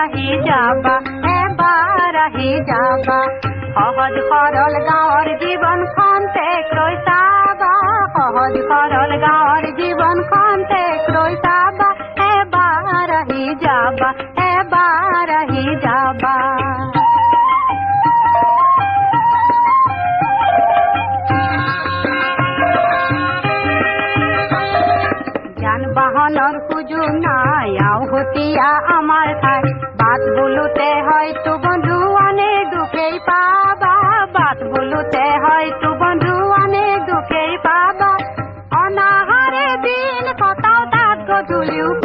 আহি যাবা এবাৰ আহি যাবা সহজ সৰল গাঁৱৰ জীৱনখন তেকৈ চাবা সহজ সৰল গাঁৱৰ জীৱনখন তেকৈ চাবা এবাৰ আহি যাবা এবাৰ আহি যাবা বাহনৰ সুযোগ নাই আউহতীয়া আমাৰ ঠাই বাট বোলোতে হয়তো বন্ধু অনেক দুখেই পাবা বাট বোলোতে হয়তো বন্ধু অনেক দুখেই পাবা অনাহাৰে দিন কটাও তাত গধূলিও